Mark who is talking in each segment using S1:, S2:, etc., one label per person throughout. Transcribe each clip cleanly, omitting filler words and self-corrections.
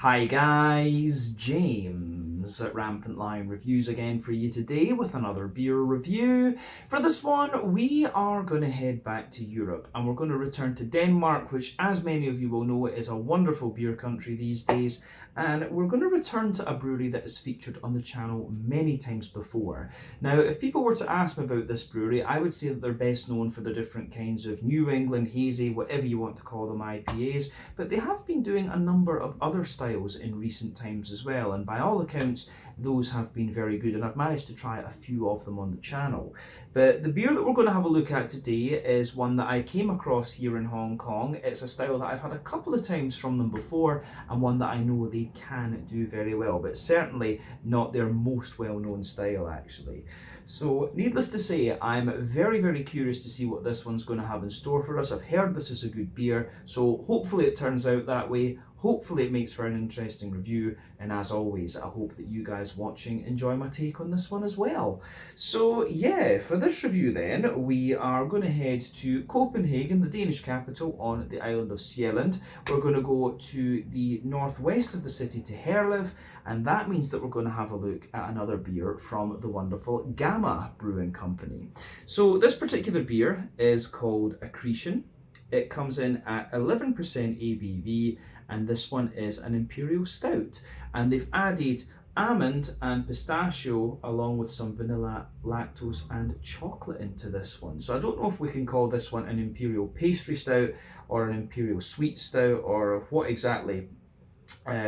S1: Hi guys, James at Rampant Lion Reviews again for you today with another beer review. For this one, we are going to head back to Europe and we're going to return to Denmark, which, as many of you will know, is a wonderful beer country these days. And we're going to return to a brewery that has featured on the channel many times before. Now, if people were to ask me about this brewery, I would say that they're best known for the different kinds of New England hazy, whatever you want to call them, IPAs, but they have been doing a number of other styles in recent times as well, and by all accounts, those have been very good, and I've managed to try a few of them on the channel. But the beer that we're going to have a look at today is one that I came across here in Hong Kong. It's a style that I've had a couple of times from them before, and one that I know they can do very well, but certainly not their most well-known style actually. So needless to say, I'm very curious to see what this one's going to have in store for us. I've heard this is a good beer, so hopefully it turns out that way. Hopefully it makes for an interesting review, and as always, I hope that you guys watching enjoy my take on this one as well. So yeah, for this review then, we are going to head to Copenhagen, the Danish capital, on the island of Sjælland. We're going to go to the northwest of the city to Herlev, and that means that we're going to have a look at another beer from the wonderful Gamma Brewing Company. So this particular beer is called Accretion. It comes in at 11% ABV, and this one is an Imperial Stout. And they've added almond and pistachio along with some vanilla, lactose and chocolate into this one. So I don't know if we can call this one an Imperial Pastry Stout or an Imperial Sweet Stout, or what exactly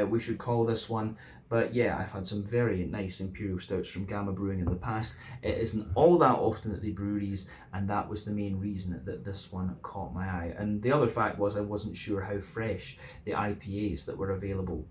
S1: we should call this one. But yeah, I've had some very nice Imperial Stouts from Gamma Brewing in the past. It isn't all that often at the breweries, and that was the main reason that this one caught my eye. And the other fact was I wasn't sure how fresh the IPAs that were available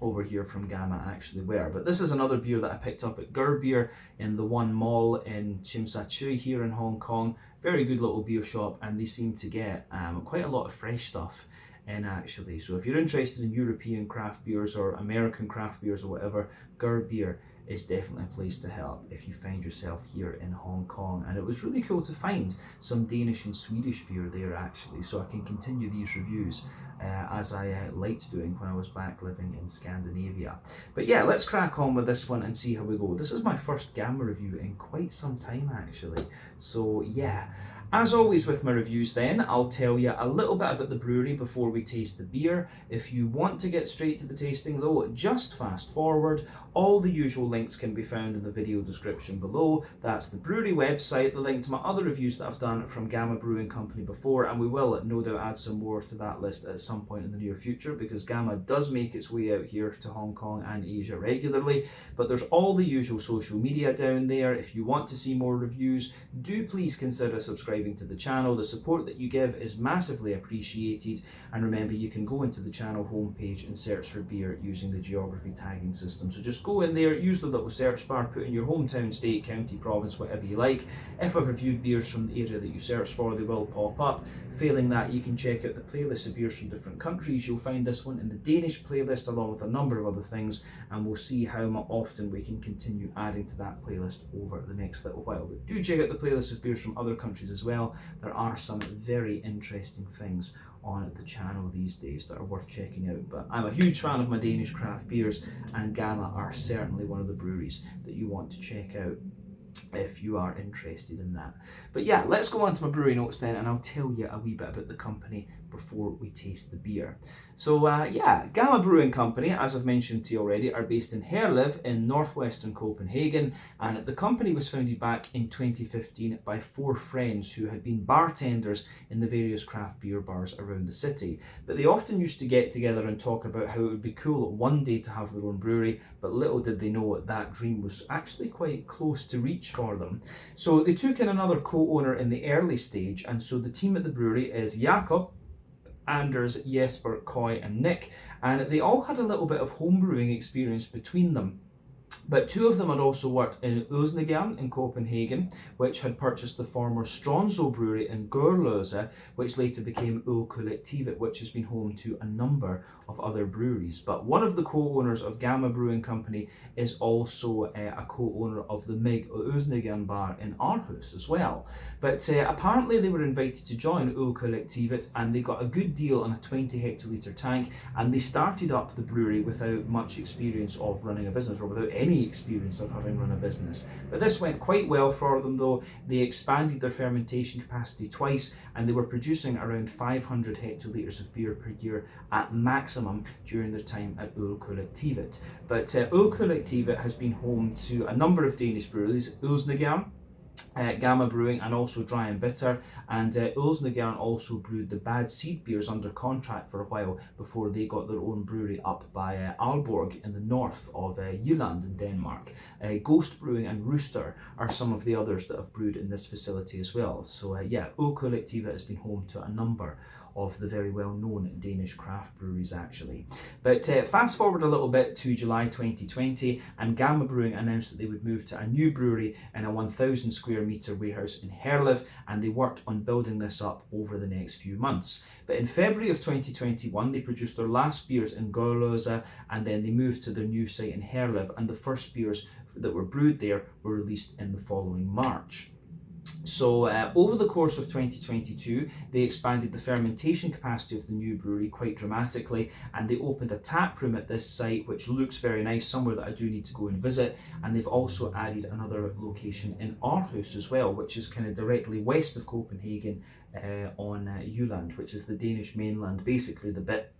S1: over here from Gamma actually were. But this is another beer that I picked up at Beer in the One Mall in Tsim Sha Tsui here in Hong Kong. Very good little beer shop, and they seem to get quite a lot of fresh stuff in actually. So if you're interested in European craft beers or American craft beers or whatever, Beer is definitely a place to hit up if you find yourself here in Hong Kong. And it was really cool to find some Danish and Swedish beer there actually, so I can continue these reviews as I liked doing when I was back living in Scandinavia. But yeah, let's crack on with this one and see how we go. This is my first Gamma review in quite some time actually, so yeah. As always with my reviews then, I'll tell you a little bit about the brewery before we taste the beer. If you want to get straight to the tasting though, just fast forward. All the usual links can be found in the video description below. That's the brewery website, the link to my other reviews that I've done from Gamma Brewing Company before, and we will no doubt add some more to that list at some point in the near future, because Gamma does make its way out here to Hong Kong and Asia regularly. But there's all the usual social media down there. If you want to see more reviews, do please consider subscribing to the channel. The support that you give is massively appreciated, and remember, you can go into the channel homepage and search for beer using the geography tagging system. So just go in there, use the little search bar, put in your hometown, state, county, province, whatever you like. If I've reviewed beers from the area that you search for, they will pop up. Failing that, you can check out the playlist of beers from different countries. You'll find this one in the Danish playlist along with a number of other things, and we'll see how often we can continue adding to that playlist over the next little while. But do check out the playlist of beers from other countries as well. There are some very interesting things on the channel these days that are worth checking out. But I'm a huge fan of my Danish craft beers, and Gamma are certainly one of the breweries that you want to check out if you are interested in that. But yeah, let's go on to my brewery notes then, and I'll tell you a wee bit about the company before we taste the beer. So yeah, Gamma Brewing Company, as I've mentioned to you already, are based in Herlev in northwestern Copenhagen, and the company was founded back in 2015 by 4 friends who had been bartenders in the various craft beer bars around the city. But they often used to get together and talk about how it would be cool one day to have their own brewery, but little did they know that dream was actually quite close to reach for them. So they took in another co-owner in the early stage, and so the team at the brewery is Jakob, Anders, Jesper, Coy and Nick, and they all had a little bit of homebrewing experience between them. But two of them had also worked in Østnegern in Copenhagen, which had purchased the former Stronzo brewery in Gørløse, which later became Ølkollektivet, which has been home to a number of other breweries. But one of the co-owners of Gamma Brewing Company is also a co-owner of the Meg Østnegern bar in Aarhus as well. But apparently they were invited to join Ølkollektivet, and they got a good deal on a 20 hectolitre tank, and they started up the brewery without much experience of running a business, or without any experience of having run a business. But this went quite well for them though. They expanded their fermentation capacity twice, and they were producing around 500 hectolitres of beer per year at maximum during their time at Ølkollektivet. But Ølkollektivet has been home to a number of Danish breweries: Østnegern, Gamma Brewing, and also Dry and Bitter. And Østnegern also brewed the Bad Seed beers under contract for a while before they got their own brewery up by Aalborg in the north of Jylland in Denmark. Ghost Brewing and Rooster are some of the others that have brewed in this facility as well. So yeah, Ølkollektivet has been home to a number of the very well-known Danish craft breweries actually. But fast forward a little bit to July 2020, and Gamma Brewing announced that they would move to a new brewery in a 1,000 square metre warehouse in Herlev, and they worked on building this up over the next few months. But in February of 2021, they produced their last beers in Gørløse, and then they moved to their new site in Herlev, and the first beers that were brewed there were released in the following March. So over the course of 2022, they expanded the fermentation capacity of the new brewery quite dramatically, and they opened a tap room at this site, which looks very nice, somewhere that I do need to go and visit. And they've also added another location in Aarhus as well, which is kind of directly west of Copenhagen on Jylland, which is the Danish mainland, basically the bit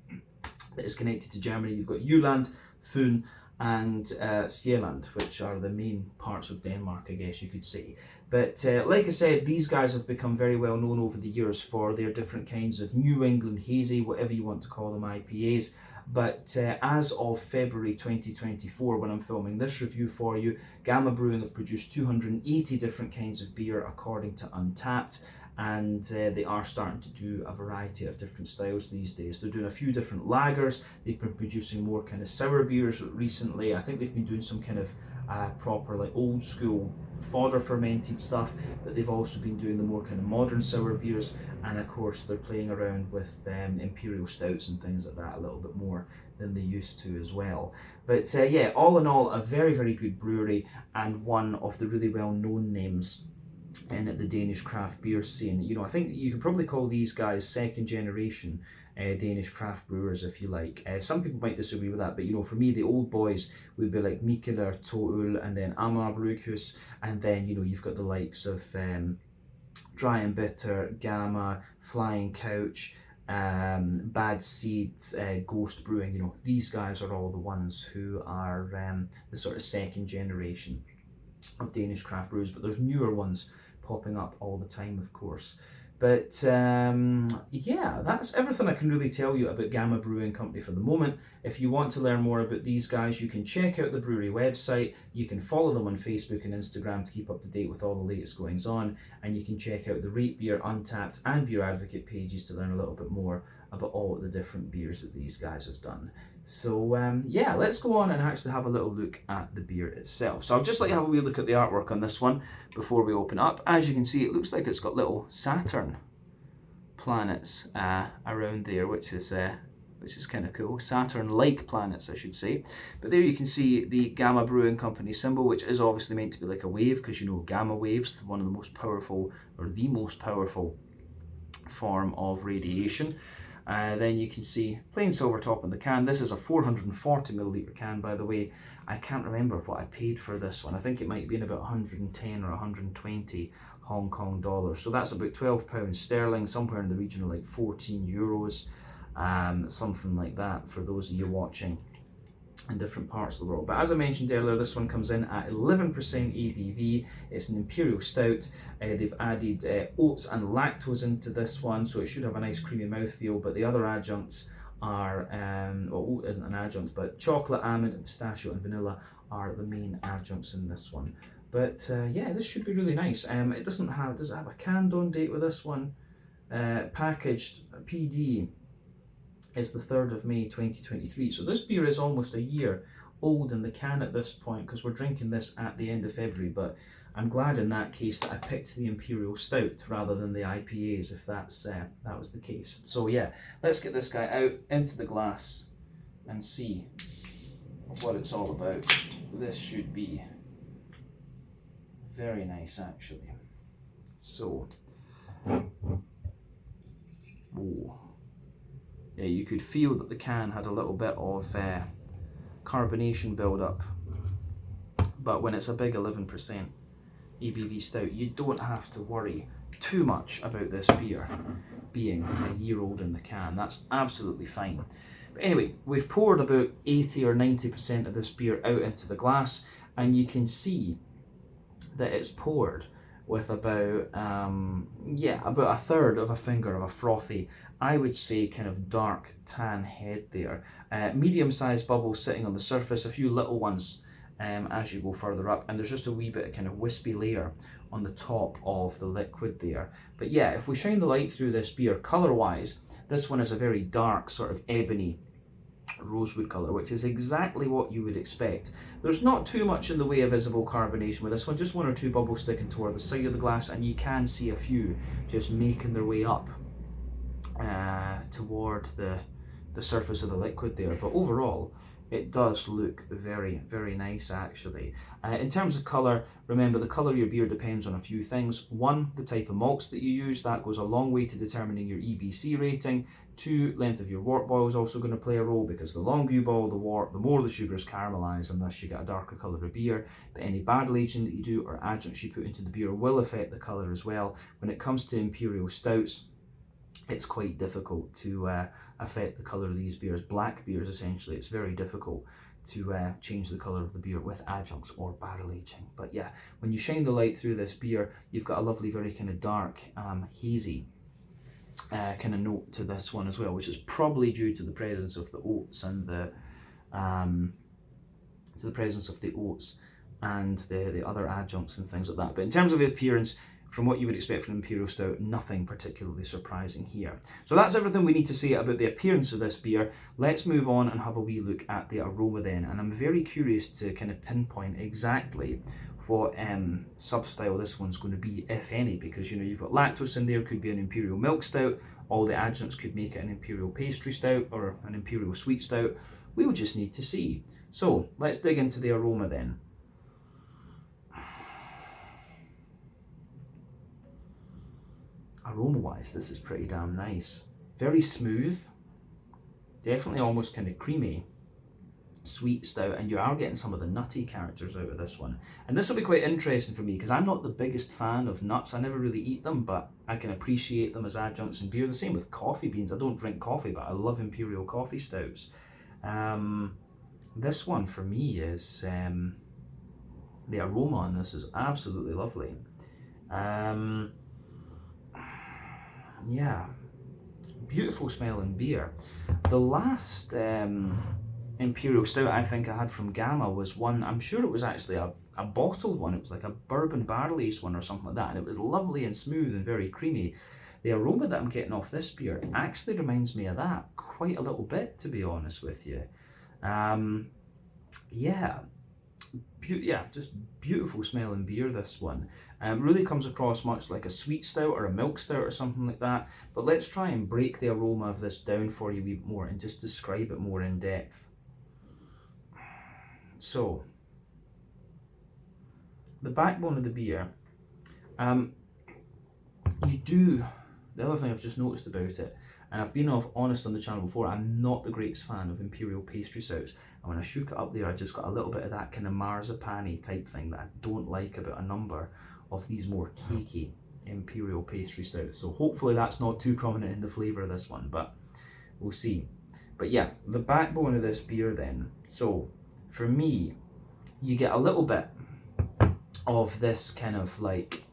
S1: that is connected to Germany. You've got Jylland, Fyn, and Sjælland, which are the main parts of Denmark, I guess you could say. But like I said, these guys have become very well known over the years for their different kinds of New England hazy, whatever you want to call them, IPAs. But as of February 2024, when I'm filming this review for you, Gamma Brewing have produced 280 different kinds of beer according to Untappd. And they are starting to do a variety of different styles these days. They're doing a few different lagers. They've been producing more kind of sour beers recently. I think they've been doing some kind of proper like old school fodder fermented stuff, but they've also been doing the more kind of modern sour beers, and of course they're playing around with Imperial Stouts and things like that a little bit more than they used to as well. But yeah, all in all, a very, very good brewery, and one of the really well-known names in the Danish craft beer scene. You know, I think you could probably call these guys second generation Danish craft brewers, if you like. Some people might disagree with that, but you know, for me, the old boys would be like Mikkeller, Toøl, and then Amager Bryghus, and then, you know, you've got the likes of Dry and Bitter, Gamma, Flying Couch, Bad Seeds, Ghost Brewing. You know, these guys are all the ones who are the sort of second generation of Danish craft brewers, but there's newer ones popping up all the time, of course. But yeah, that's everything I can really tell you about Gamma Brewing Company for the moment. If you want to learn more about these guys, you can check out the brewery website. You can follow them on Facebook and Instagram to keep up to date with all the latest goings on. And you can check out the Rate Beer, Untappd, and Beer Advocate pages to learn a little bit more about all the different beers that these guys have done. So yeah, let's go on and actually have a little look at the beer itself. So I'll just like to have a wee look at the artwork on this one before we open up. As you can see, it looks like it's got little Saturn planets around there, which is kind of cool. Saturn-like planets, I should say. But there you can see the Gamma Brewing Company symbol, which is obviously meant to be like a wave, because you know gamma waves, one of the most powerful, or the most powerful form of radiation. Then you can see plain silver top on the can. This is a 440 milliliter can, by the way. I can't remember what I paid for this one. I think it might have been about 110 or 120 Hong Kong dollars. So that's about £12 sterling, somewhere in the region of like 14 euros, something like that for those of you watching in different parts of the world. But as I mentioned earlier, this one comes in at 11% ABV. It's an Imperial Stout. They've added oats and lactose into this one, so it should have a nice creamy mouthfeel, but the other adjuncts are, well, oat isn't an adjunct, but chocolate, almond, pistachio and vanilla are the main adjuncts in this one. But yeah, this should be really nice. It does it have a canned on date with this one? Packaged PD is the 3rd of May 2023. So this beer is almost a year old in the can at this point because we're drinking this at the end of February, but I'm glad in that case that I picked the Imperial Stout rather than the IPAs if that was the case. So yeah, let's get this guy out into the glass and see what it's all about. This should be very nice actually. So, oh. Yeah, you could feel that the can had a little bit of carbonation build up, but when it's a big 11% ABV stout, you don't have to worry too much about this beer being a year old in the can. That's absolutely fine. But anyway, we've poured about 80 or 90% of this beer out into the glass, and you can see that it's poured with about about a third of a finger of a frothy, I would say kind of dark tan head there. Medium-sized bubbles sitting on the surface, a few little ones as you go further up, and there's just a wee bit of kind of wispy layer on the top of the liquid there. But yeah, if we shine the light through this beer, colour-wise, this one is a very dark sort of ebony rosewood colour, which is exactly what you would expect. There's not too much in the way of visible carbonation with this one, just one or two bubbles sticking toward the side of the glass, and you can see a few just making their way up toward the surface of the liquid there. But overall, it does look very, very nice actually. In terms of colour, remember the colour of your beer depends on a few things. One, the type of malts that you use, that goes a long way to determining your EBC rating. Two, length of your wort boil is also going to play a role, because the longer you boil the wort, the more the sugars caramelise, and thus you get a darker colour of beer. But any barrel aging that you do or adjuncts you put into the beer will affect the colour as well. When it comes to Imperial Stouts, it's quite difficult to affect the colour of these beers. Black beers, essentially, it's very difficult to change the colour of the beer with adjuncts or barrel aging. But yeah, when you shine the light through this beer, you've got a lovely, very kind of dark, hazy kind of note to this one as well, which is probably due to the presence of the oats and the other adjuncts and things like that. But in terms of the appearance, from what you would expect from Imperial Stout, nothing particularly surprising here. So that's everything we need to say about the appearance of this beer. Let's move on and have a wee look at the aroma then. And I'm very curious to kind of pinpoint exactly what sub-style this one's going to be, if any, because you know you've got lactose in there, could be an Imperial Milk Stout, all the adjuncts could make it an Imperial Pastry Stout or an Imperial Sweet Stout. We'll just need to see. So let's dig into the aroma then. Aroma-wise, this is pretty damn nice. Very smooth, definitely almost kind of creamy, sweet stout, and you are getting some of the nutty characters out of this one. And this will be quite interesting for me, because I'm not the biggest fan of nuts. I never really eat them, but I can appreciate them as adjuncts in beer. The same with coffee beans. I don't drink coffee, but I love Imperial coffee stouts. This one for me is, the aroma on this is absolutely lovely. Yeah, beautiful smelling beer. The last Imperial Stout I think I had from Gamma was one, I'm sure it was actually a bottled one. It was like a bourbon barrel aged one or something like that, and it was lovely and smooth and very creamy. The aroma that I'm getting off this beer actually reminds me of that quite a little bit, to be honest with you. Yeah, just beautiful smelling beer, this one. Really comes across much like a sweet stout or a milk stout or something like that. But let's try and break the aroma of this down for you a wee bit more and just describe it more in depth. So, the backbone of the beer, the other thing I've just noticed about it, and I've been honest on the channel before, I'm not the greatest fan of Imperial Pastry Stouts. And when I shook it up there, I just got a little bit of that kind of marzipan-y type thing that I don't like about a number of these more cakey Imperial Pastry Stouts. So hopefully that's not too prominent in the flavour of this one, but we'll see. But yeah, the backbone of this beer then. So for me, you get a little bit of this kind of like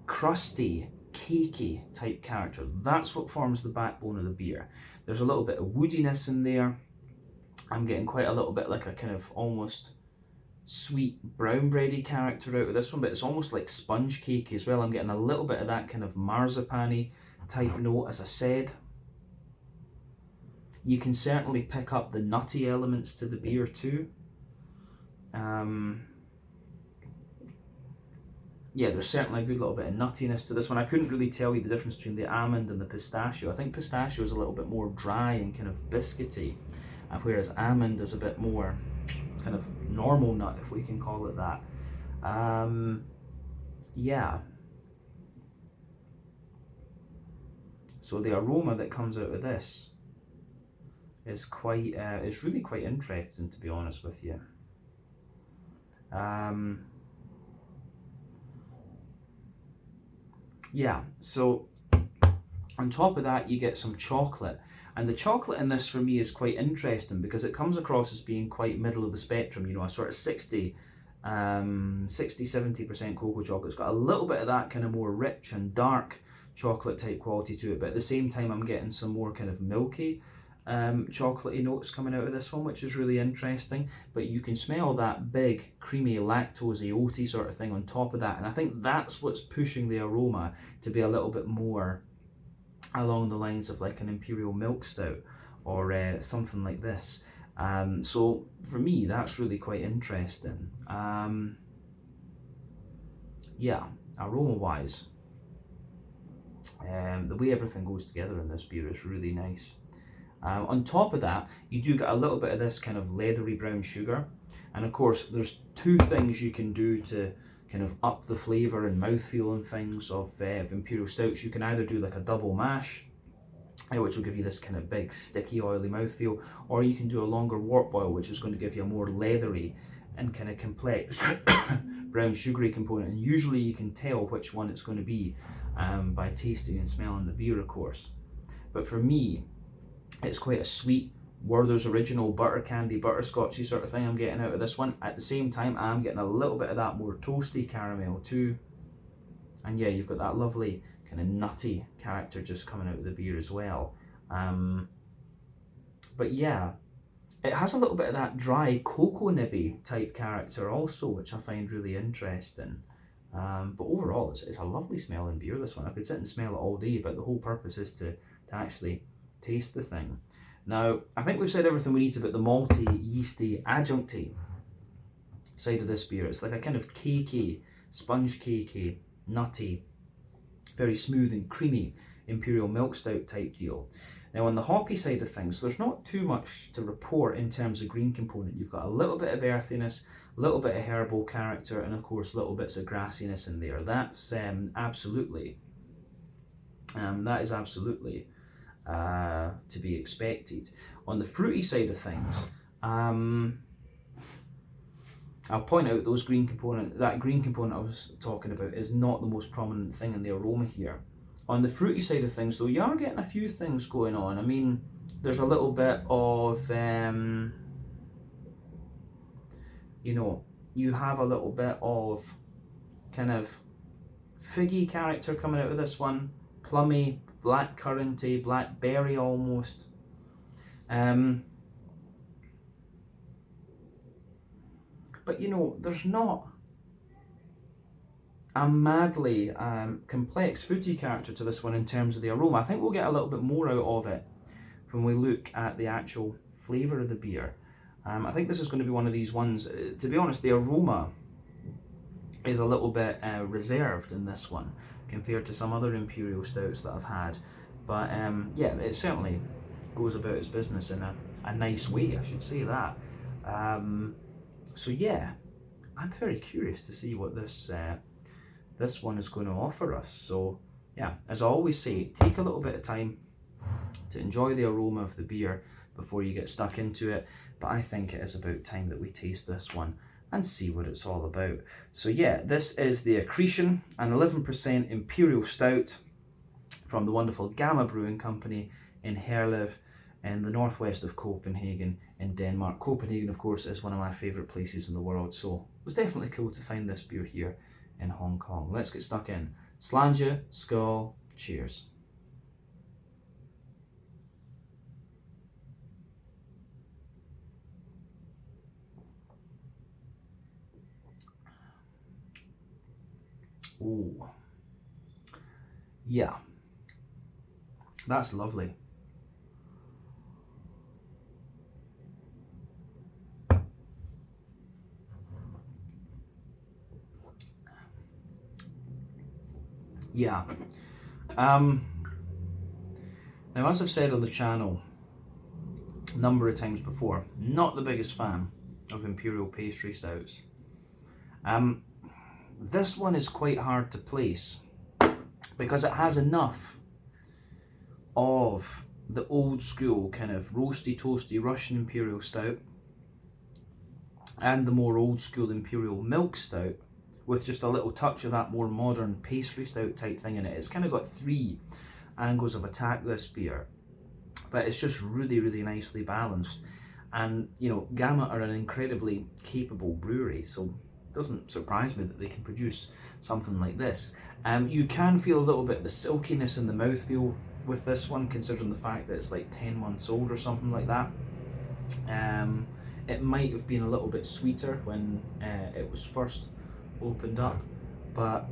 S1: crusty, cakey type character. That's what forms the backbone of the beer. There's a little bit of woodiness in there. I'm getting quite a little bit like a kind of almost sweet brown bready character out of this one, but it's almost like sponge cakey as well. I'm getting a little bit of that kind of marzipan-y type note, as I said. You can certainly pick up the nutty elements to the beer too. Yeah, there's certainly a good little bit of nuttiness to this one. I couldn't really tell you the difference between the almond and the pistachio. I think pistachio is a little bit more dry and kind of biscuity, whereas almond is a bit more kind of normal nut, if we can call it that. Yeah. So the aroma that comes out of this is quite, it's really quite interesting, to be honest with you. Yeah, so on top of that you get some chocolate, and the chocolate in this for me is quite interesting because it comes across as being quite middle of the spectrum, you know, a sort of 60-70% cocoa chocolate. It's got a little bit of that kind of more rich and dark chocolate type quality to it, but at the same time I'm getting some more kind of milky chocolatey notes coming out of this one, which is really interesting. But you can smell that big creamy lactosey oaty sort of thing on top of that, and I think that's what's pushing the aroma to be a little bit more along the lines of like an Imperial milk stout or something like this. So for me that's really quite interesting. Yeah, aroma wise, the way everything goes together in this beer is really nice. On top of that, you do get a little bit of this kind of leathery brown sugar, and of course there's two things you can do to kind of up the flavour and mouthfeel and things of Imperial Stouts. You can either do like a double mash, which will give you this kind of big sticky oily mouthfeel, or you can do a longer wort boil, which is going to give you a more leathery and kind of complex brown sugary component, and usually you can tell which one it's going to be by tasting and smelling the beer, of course. But for me, it's quite a sweet Werther's Original butter candy, butterscotchy sort of thing I'm getting out of this one. At the same time, I'm getting a little bit of that more toasty caramel too. And yeah, you've got that lovely kind of nutty character just coming out of the beer as well. But yeah, it has a little bit of that dry cocoa nibby type character also, which I find really interesting. But overall, it's a lovely smelling beer, this one. I could sit and smell it all day, but the whole purpose is to actually taste the thing. Now, I think we've said everything we need about the malty, yeasty, adjuncty side of this beer. It's like a kind of cakey, sponge cakey, nutty, very smooth and creamy Imperial milk stout type deal. Now on the hoppy side of things, there's not too much to report in terms of green component. You've got a little bit of earthiness, a little bit of herbal character, and of course little bits of grassiness in there. That's absolutely, that is absolutely to be expected. On the fruity side of things, I'll point out those green component, that green component I was talking about is not the most prominent thing in the aroma here. On the fruity side of things though, you are getting a few things going on. I mean, there's a little bit of, you know, you have a little bit of kind of figgy character coming out of this one, plummy, blackcurranty, blackberry almost. But you know, there's not a madly complex fruity character to this one in terms of the aroma. I think we'll get a little bit more out of it when we look at the actual flavour of the beer. I think this is going to be one of these ones, to be honest, the aroma is a little bit reserved in this one compared to some other Imperial Stouts that I've had. But yeah, it certainly goes about its business in a nice way, I should say that. So yeah, I'm very curious to see what this one is going to offer us. So yeah, as I always say, take a little bit of time to enjoy the aroma of the beer before you get stuck into it. But I think it is about time that we taste this one and see what it's all about. So yeah, this is the Accretion, an 11% Imperial Stout from the wonderful Gamma Brewing Company in Herlev in the northwest of Copenhagen in Denmark. Copenhagen, of course, is one of my favourite places in the world, so it was definitely cool to find this beer here in Hong Kong. Let's get stuck in. Slàinte, skål, cheers. Oh, yeah, that's lovely. Yeah. Now, as I've said on the channel a number of times before, not the biggest fan of Imperial pastry stouts. This one is quite hard to place because it has enough of the old school kind of roasty toasty Russian Imperial stout and the more old school Imperial milk stout with just a little touch of that more modern pastry stout type thing in it. It's kind of got three angles of attack, this beer, but it's just really, really nicely balanced. And you know, Gamma are an incredibly capable brewery, so it doesn't surprise me that they can produce something like this. You can feel a little bit of the silkiness in the mouthfeel with this one, considering the fact that it's like 10 months old or something like that. It might have been a little bit sweeter when it was first opened up, but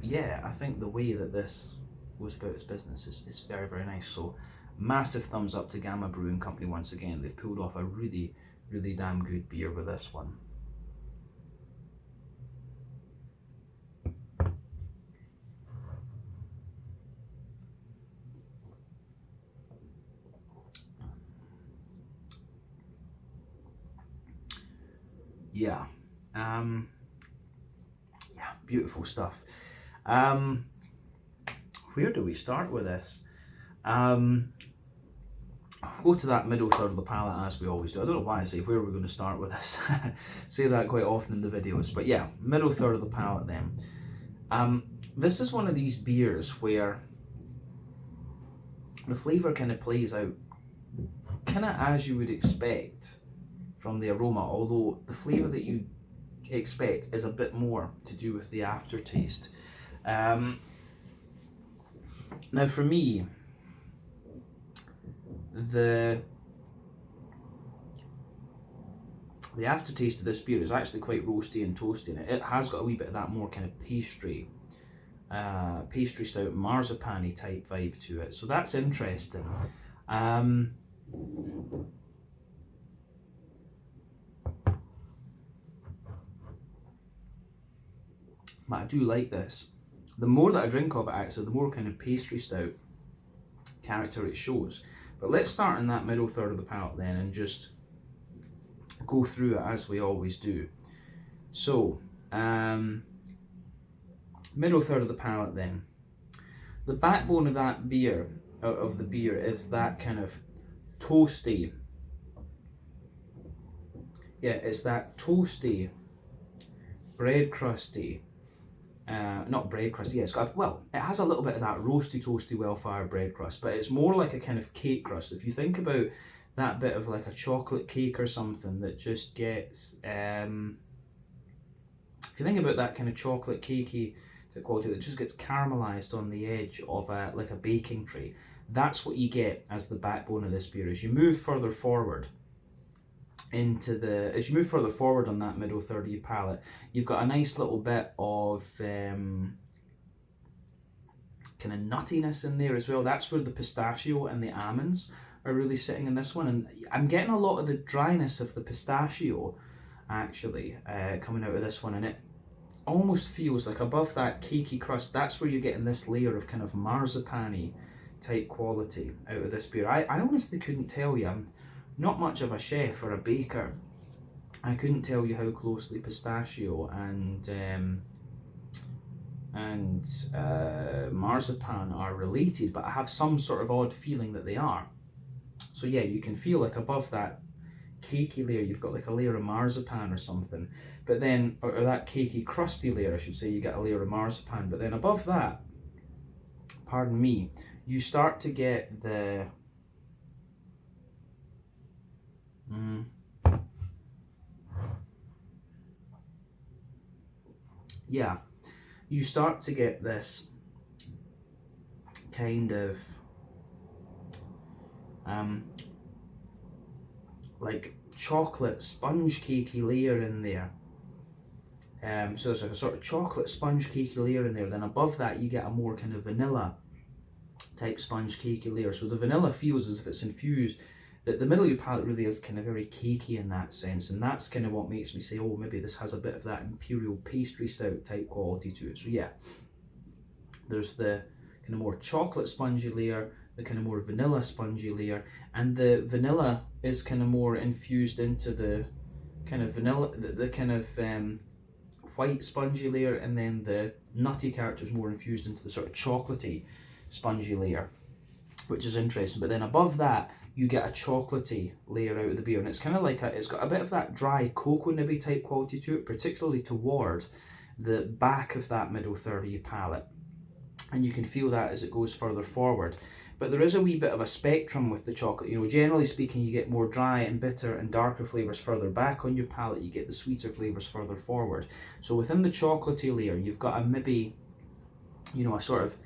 S1: yeah, I think the way that this goes about its business is very, very nice. So massive thumbs up to Gamma Brewing Company once again. They've pulled off a really, really damn good beer with this one. Yeah, yeah, beautiful stuff. Where do we start with this? Go to that middle third of the palette as we always do. I don't know why I say where we're going to start with this. Say that quite often in the videos, but yeah, middle third of the palette then. This is one of these beers where the flavour kind of plays out kind of as you would expect from the aroma, although the flavour that you expect is a bit more to do with the aftertaste. Now for me, the aftertaste of this beer is actually quite roasty and toasty, and it has got a wee bit of that more kind of pastry stout, marzipan-y type vibe to it. So that's interesting. But I do like this. The more that I drink of it, actually, the more kind of pastry stout character it shows. But let's start in that middle third of the palate then and just go through it as we always do. So, middle third of the palate then. The backbone of that beer, of the beer, is that kind of toasty. Yeah, it's that toasty, bread crusty. Not bread crust, yeah, it's got, well, it has a little bit of that roasty, toasty, well-fired bread crust, but it's more like a kind of cake crust. If you think about that bit of like a chocolate cake or something that just gets, if you think about that kind of chocolate cakey quality that just gets caramelized on the edge of like a baking tray, that's what you get as the backbone of this beer. As you move further forward on that middle third of your palate, you've got a nice little bit of kind of nuttiness in there as well. That's where the pistachio and the almonds are really sitting in this one, and I'm getting a lot of the dryness of the pistachio actually coming out of this one, and it almost feels like above that cakey crust, that's where you're getting this layer of kind of marzipan-y type quality out of this beer. I honestly couldn't tell you. I'm not much of a chef or a baker. I couldn't tell you how closely pistachio and marzipan are related, but I have some sort of odd feeling that they are. So yeah, you can feel like above that cakey layer, you've got like a layer of marzipan or something, but then, or that cakey crusty layer, I should say, you get a layer of marzipan, but then above that, pardon me, you start to get the yeah, you start to get this kind of like chocolate sponge cakey layer in there. So there's like a sort of chocolate sponge cakey layer in there. Then above that you get a more kind of vanilla type sponge cakey layer. So the vanilla feels as if it's infused. The middle of your palate really is kind of very cakey in that sense, and that's kind of what makes me say, oh, maybe this has a bit of that Imperial pastry stout type quality to it. So yeah, There's the kind of more chocolate spongy layer, the kind of more vanilla spongy layer, and the vanilla is kind of more infused into the kind of vanilla, the kind of white spongy layer, and then the nutty character is more infused into the sort of chocolatey spongy layer, which is interesting. But then above that, you get a chocolatey layer out of the beer, and it's kind of like it's got a bit of that dry cocoa nibby type quality to it, particularly toward the back of that middle third of your palate, and you can feel that as it goes further forward. But there is a wee bit of a spectrum with the chocolate. You know, generally speaking, you get more dry and bitter and darker flavours further back on your palate. You get the sweeter flavours further forward. So within the chocolatey layer, you've got a maybe, you know, a sort of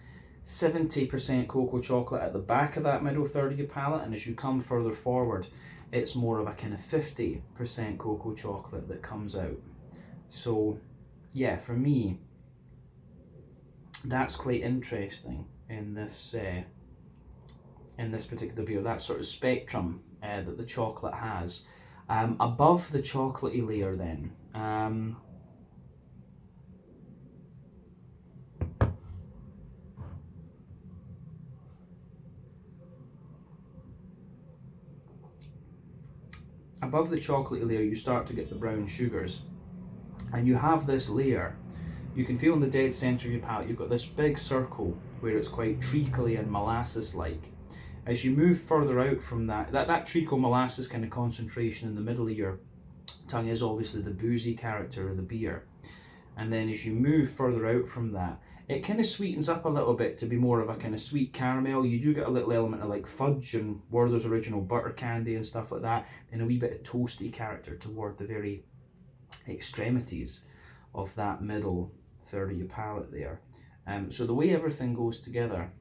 S1: 70% cocoa chocolate at the back of that middle third of your palate, and as you come further forward, it's more of a kind of 50% cocoa chocolate that comes out. So yeah, for me, that's quite interesting in this particular beer, that sort of spectrum that the chocolate has. Above the chocolatey layer then, above the chocolatey layer, you start to get the brown sugars, and you have this layer. You can feel in the dead centre of your palate, you've got this big circle where it's quite treacly and molasses-like. As you move further out from that treacle molasses kind of concentration in the middle of your tongue is obviously the boozy character of the beer. And then as you move further out from that, it kind of sweetens up a little bit to be more of a kind of sweet caramel. You do get a little element of like fudge and Werther's Original butter candy and stuff like that, and a wee bit of toasty character toward the very extremities of that middle third of your palate there. So the way everything goes together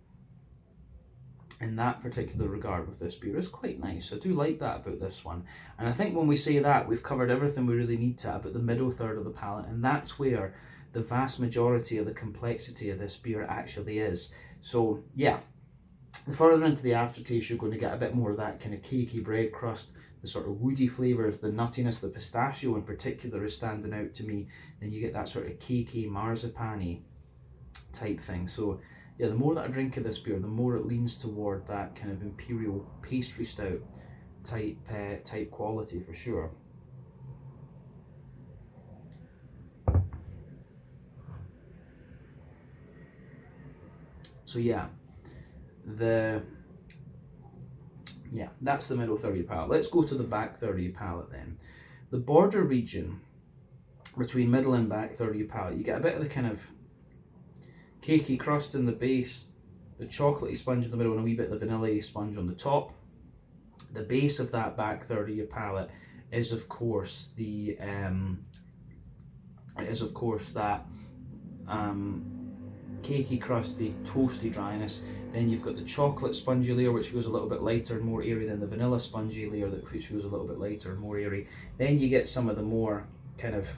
S1: in that particular regard with this beer is quite nice. I do like that about this one. And I think when we say that, we've covered everything we really need to about the middle third of the palate, and that's where the vast majority of the complexity of this beer actually is. So yeah, the further into the aftertaste, you're going to get a bit more of that kind of cakey bread crust, the sort of woody flavours, the nuttiness, the pistachio in particular is standing out to me. Then you get that sort of cakey, marzipan-y type thing. So yeah, the more that I drink of this beer, the more it leans toward that kind of Imperial pastry stout type quality for sure. So yeah, that's the middle third of your palate. Let's go to the back third of your palate then. The border region between middle and back third of your palate, you get a bit of the kind of cakey crust in the base, the chocolatey sponge in the middle, and a wee bit of the vanilla sponge on the top. The base of that back third of your palate is of course that cakey, crusty, toasty dryness. Then you've got the chocolate spongy layer, which feels a little bit lighter and more airy than the vanilla spongy layer, which feels a little bit lighter and more airy. Then you get some of the more kind of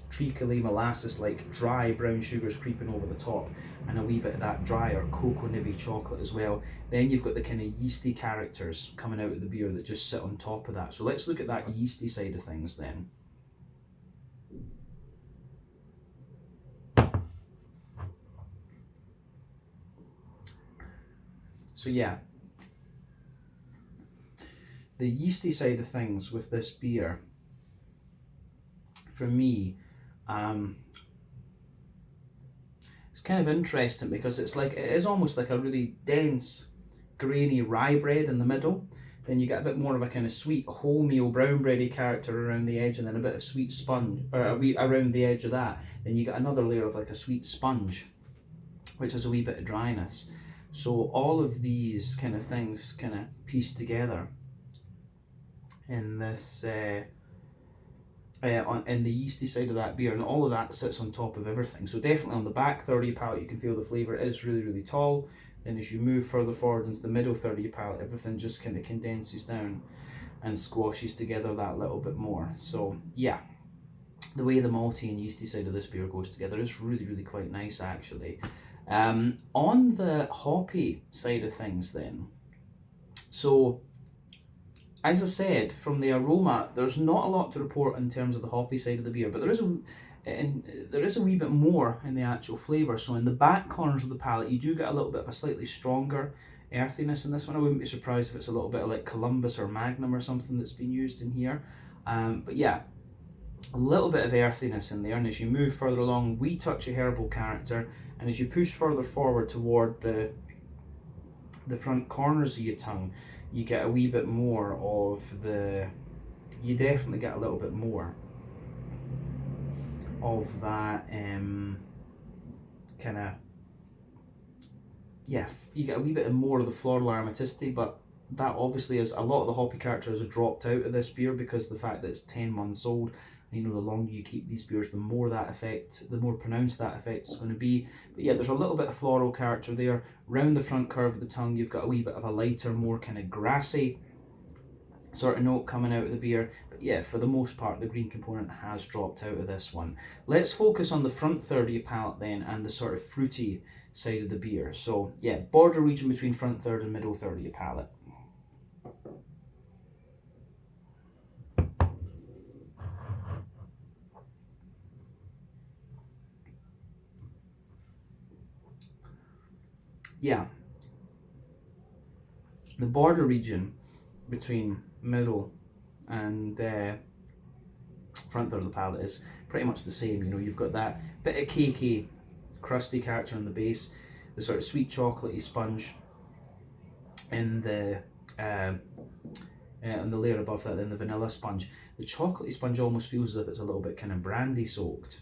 S1: treacly, molasses-like dry brown sugars creeping over the top, and a wee bit of that drier cocoa nibby chocolate as well. Then you've got the kind of yeasty characters coming out of the beer that just sit on top of that. So let's look at that yeasty side of things then. So yeah, the yeasty side of things with this beer, for me, it's kind of interesting because it is almost like a really dense, grainy rye bread in the middle. Then you get a bit more of a kind of sweet wholemeal brown bready character around the edge, and then a bit of sweet sponge around the edge of that. Then you get another layer of like a sweet sponge, which has a wee bit of dryness. So all of these kind of things kind of piece together in this in the yeasty side of that beer, and all of that sits on top of everything. So definitely on the back third of your palate, you can feel the flavour is really, really tall. Then as you move further forward into the middle third of your palate, everything just kind of condenses down and squashes together that little bit more. So yeah, the way the malty and yeasty side of this beer goes together is really, really quite nice actually. On the hoppy side of things then, so as I said, from the aroma, there's not a lot to report in terms of the hoppy side of the beer, but there is and there is a wee bit more in the actual flavour. So in the back corners of the palate, you do get a little bit of a slightly stronger earthiness in this one. I wouldn't be surprised if it's a little bit of like Columbus or Magnum or something that's been used in here. But yeah, a little bit of earthiness in there, and as you move further along, wee touch of herbal character, and as you push further forward toward the front corners of your tongue, you get a wee bit more of the, you definitely get a little bit more of that kind of, yeah, you get a wee bit more of the floral aromaticity, but that obviously is, a lot of the hoppy character has dropped out of this beer because of the fact that it's 10 months old. You know, the longer you keep these beers, the more that effect, the more pronounced that effect is going to be. But yeah, there's a little bit of floral character there. Round the front curve of the tongue, you've got a wee bit of a lighter, more kind of grassy sort of note coming out of the beer. But yeah, for the most part, the green component has dropped out of this one. Let's focus on the front third of your palate then, and the sort of fruity side of the beer. So yeah, border region between front third and middle third of your palate. Yeah, the border region between middle and front third of the palate is pretty much the same. You know, you've got that bit of cakey, crusty character on the base, the sort of sweet chocolatey sponge in the and the layer above that, then the vanilla sponge. The chocolatey sponge almost feels as if it's a little bit kind of brandy soaked.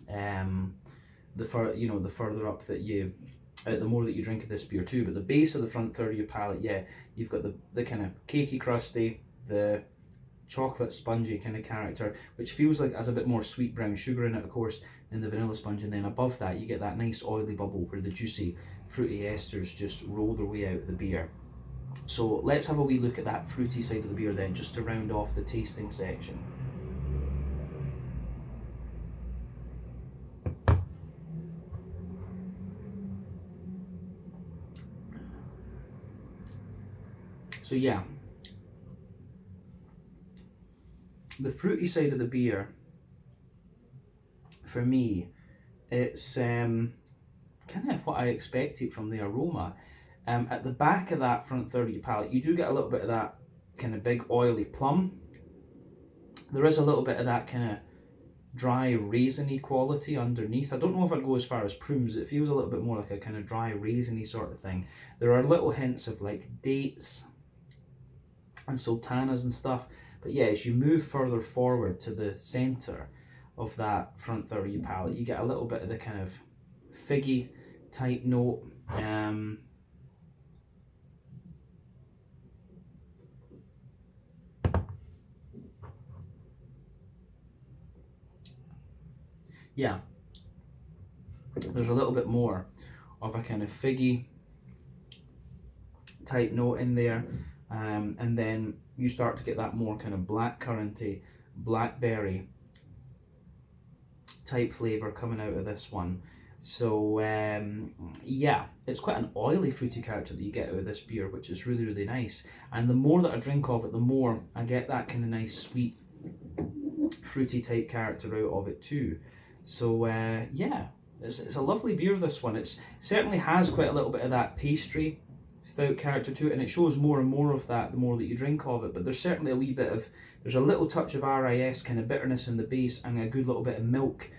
S1: The further up that you, the more that you drink of this beer too. But the base of the front third of your palate, yeah, you've got the kind of cakey crusty, the chocolate spongy kind of character, which feels like has a bit more sweet brown sugar in it, of course, than the vanilla sponge. And then above that, you get that nice oily bubble where the juicy fruity esters just roll their way out of the beer. So let's have a wee look at that fruity side of the beer then, just to round off the tasting section. So yeah, the fruity side of the beer, for me, it's kind of what I expected from the aroma. At the back of that front third of your palate, you do get a little bit of that kind of big oily plum. There is a little bit of that kind of dry raisiny quality underneath. I don't know if I'd go as far as prunes. It feels a little bit more like a kind of dry raisiny sort of thing. There are little hints of like dates and sultanas and stuff. But yeah, as you move further forward to the centre of that front third of your palate, you get a little bit of the kind of figgy type note. Yeah, there's a little bit more of a kind of figgy type note in there, and then you start to get that more kind of blackcurranty, blackberry type flavour coming out of this one. So yeah, it's quite an oily fruity character that you get out of this beer, which is really, really nice. And the more that I drink of it, the more I get that kind of nice sweet fruity type character out of it too. So yeah, it's a lovely beer, this one. It certainly has quite a little bit of that pastry stout character to it, and it shows more and more of that the more that you drink of it. But there's certainly a wee bit of, there's a little touch of RIS kind of bitterness in the base, and a good little bit of milk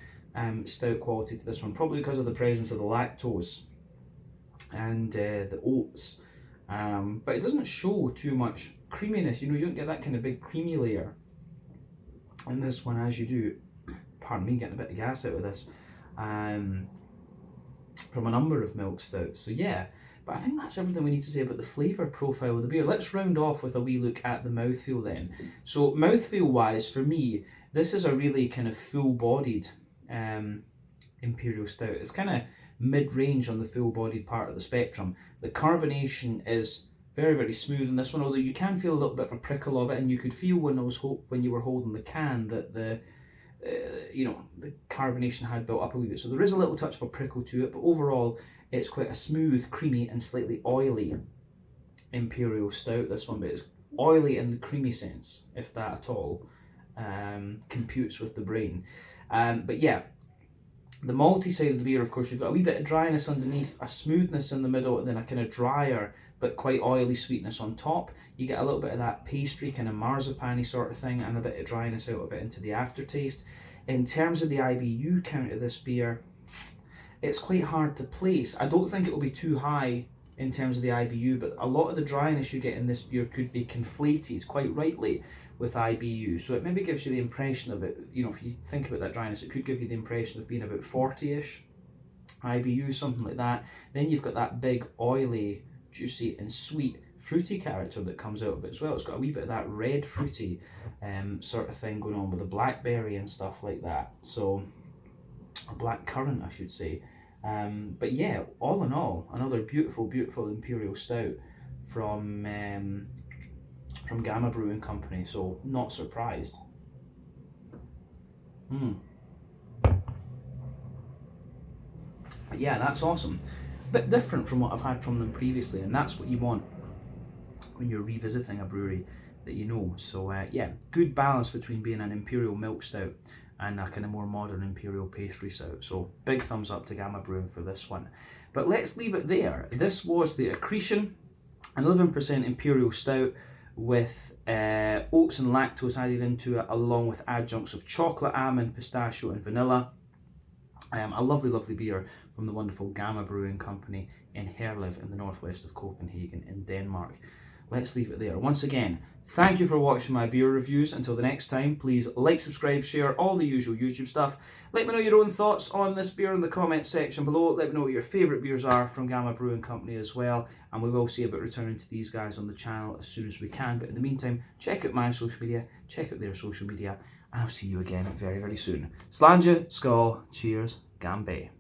S1: stout quality to this one, probably because of the presence of the lactose and the oats. But it doesn't show too much creaminess. You know, you don't get that kind of big creamy layer in this one as you do, pardon me, getting a bit of gas out of this, from a number of milk stouts. So yeah, but I think that's everything we need to say about the flavour profile of the beer. Let's round off with a wee look at the mouthfeel then. So mouthfeel wise, for me, this is a really kind of full-bodied Imperial Stout. It's kind of mid-range on the full-bodied part of the spectrum. The carbonation is very, very smooth in this one, although you can feel a little bit of a prickle of it, and you could feel when you were holding the can that the the carbonation had built up a wee bit. So there is a little touch of a prickle to it, but overall it's quite a smooth, creamy and slightly oily Imperial Stout, this one, but it's oily in the creamy sense, if that at all. computes with the brain. But yeah, the malty side of the beer, of course, you've got a wee bit of dryness underneath, a smoothness in the middle, and then a kind of drier but quite oily sweetness on top. You get a little bit of that pastry, kind of marzipan-y sort of thing, and a bit of dryness out of it into the aftertaste. In terms of the IBU count of this beer, it's quite hard to place. I don't think it will be too high in terms of the IBU, but a lot of the dryness you get in this beer could be conflated quite rightly with IBU. So it maybe gives you the impression of it, you know, if you think about that dryness, it could give you the impression of being about 40-ish IBU, something like that. Then you've got that big, oily, juicy and sweet fruity character that comes out of it as well. It's got a wee bit of that red fruity sort of thing going on with the blackberry and stuff like that. So, a black currant, I should say. But yeah, all in all, another beautiful, beautiful Imperial Stout from Gamma Brewing Company. So, not surprised. But yeah, that's awesome. Bit different from what I've had from them previously, and that's what you want when you're revisiting a brewery that you know. So yeah, good balance between being an Imperial milk stout and a kind of more modern Imperial pastry stout. So big thumbs up to Gamma Brewing for this one. But let's leave it there. This was the Accretion, an 11% Imperial stout with oats and lactose added into it, along with adjuncts of chocolate, almond, pistachio and vanilla. A lovely, lovely beer from the wonderful Gamma Brewing Company in Herlev in the northwest of Copenhagen in Denmark. Let's leave it there. Once again, thank you for watching my beer reviews. Until the next time, please like, subscribe, share, all the usual YouTube stuff. Let me know your own thoughts on this beer in the comments section below. Let me know what your favourite beers are from Gamma Brewing Company as well. And we will see about returning to these guys on the channel as soon as we can. But in the meantime, check out my social media, check out their social media, and I'll see you again very, very soon. Slàinte, skål, cheers, Gambe.